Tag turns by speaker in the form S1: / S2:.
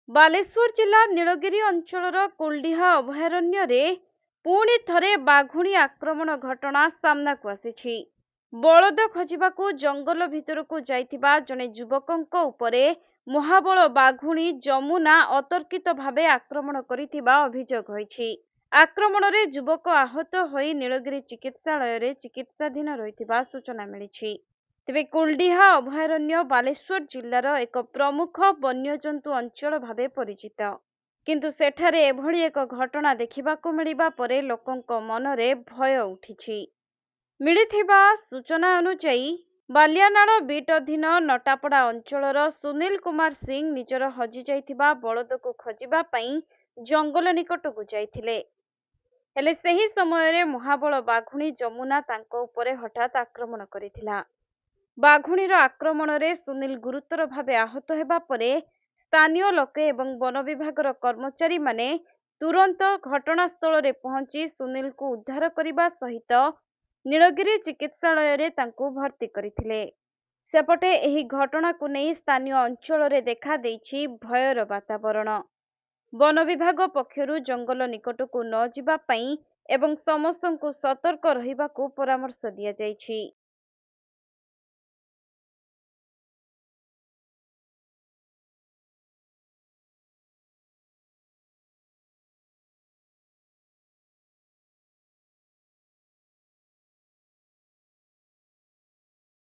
S1: ବାଲେଶ୍ୱର ଜିଲ୍ଲା ନୀଳଗିରି ଅଞ୍ଚଳର କୁଲଡିହା ଅଭୟାରଣ୍ୟରେ ପୁଣି ଥରେ ବାଘୁଣୀ ଆକ୍ରମଣ ଘଟଣା ସାମ୍ନାକୁ ଆସିଛି। ବଳଦ ଖୋଜିବାକୁ ଜଙ୍ଗଲ ଭିତରକୁ ଯାଇଥିବା ଜଣେ ଯୁବକଙ୍କ ଉପରେ ମହାବଳ ବାଘୁଣୀ ଯମୁନା ଅତର୍କିତ ଭାବେ ଆକ୍ରମଣ କରିଥିବା ଅଭିଯୋଗ ହୋଇଛି। ଆକ୍ରମଣରେ ଯୁବକ ଆହତ ହୋଇ ନୀଳଗିରି ଚିକିତ୍ସାଳୟରେ ଚିକିତ୍ସାଧୀନ ରହିଥିବା ସୂଚନା ମିଳିଛି। ତେବେ କୁଲଡିହା ଅଭୟାରଣ୍ୟ ବାଲେଶ୍ୱର ଜିଲ୍ଲାର ଏକ ପ୍ରମୁଖ ବନ୍ୟଜନ୍ତୁ ଅଞ୍ଚଳ ଭାବେ ପରିଚିତ, କିନ୍ତୁ ସେଠାରେ ଏଭଳି ଏକ ଘଟଣା ଦେଖିବାକୁ ମିଳିବା ପରେ ଲୋକଙ୍କ ମନରେ ଭୟ ଉଠିଛି। ମିଳିଥିବା ସୂଚନା ଅନୁଯାୟୀ ବାଲିଆନାଳ ବିଟ୍ ଅଧୀନ ନଟାପଡ଼ା ଅଞ୍ଚଳର ସୁନୀଲ କୁମାର ସିଂ ନିଜର ହଜିଯାଇଥିବା ବଳଦକୁ ଖୋଜିବା ପାଇଁ ଜଙ୍ଗଲ ନିକଟକୁ ଯାଇଥିଲେ। ହେଲେ ସେହି ସମୟରେ ମହାବଳ ବାଘୁଣୀ ଯମୁନା ତାଙ୍କ ଉପରେ ହଠାତ୍ ଆକ୍ରମଣ କରିଥିଲା। ବାଘୁଣୀର ଆକ୍ରମଣରେ ସୁନୀଲ ଗୁରୁତର ଭାବେ ଆହତ ହେବା ପରେ ସ୍ଥାନୀୟ ଲୋକେ ଏବଂ ବନ ବିଭାଗର କର୍ମଚାରୀମାନେ ତୁରନ୍ତ ଘଟଣାସ୍ଥଳରେ ପହଞ୍ଚି ସୁନୀଲକୁ ଉଦ୍ଧାର କରିବା ସହିତ ନୀଳଗିରି ଚିକିତ୍ସାଳୟରେ ତାଙ୍କୁ ଭର୍ତ୍ତି କରିଥିଲେ। ସେପଟେ ଏହି ଘଟଣାକୁ ନେଇ ସ୍ଥାନୀୟ ଅଞ୍ଚଳରେ ଦେଖାଦେଇଛି ଭୟର ବାତାବରଣ। ବନ ବିଭାଗ ପକ୍ଷରୁ ଜଙ୍ଗଲ ନିକଟକୁ ନ ଯିବା ପାଇଁ ଏବଂ ସମସ୍ତଙ୍କୁ ସତର୍କ ରହିବାକୁ ପରାମର୍ଶ ଦିଆଯାଇଛି।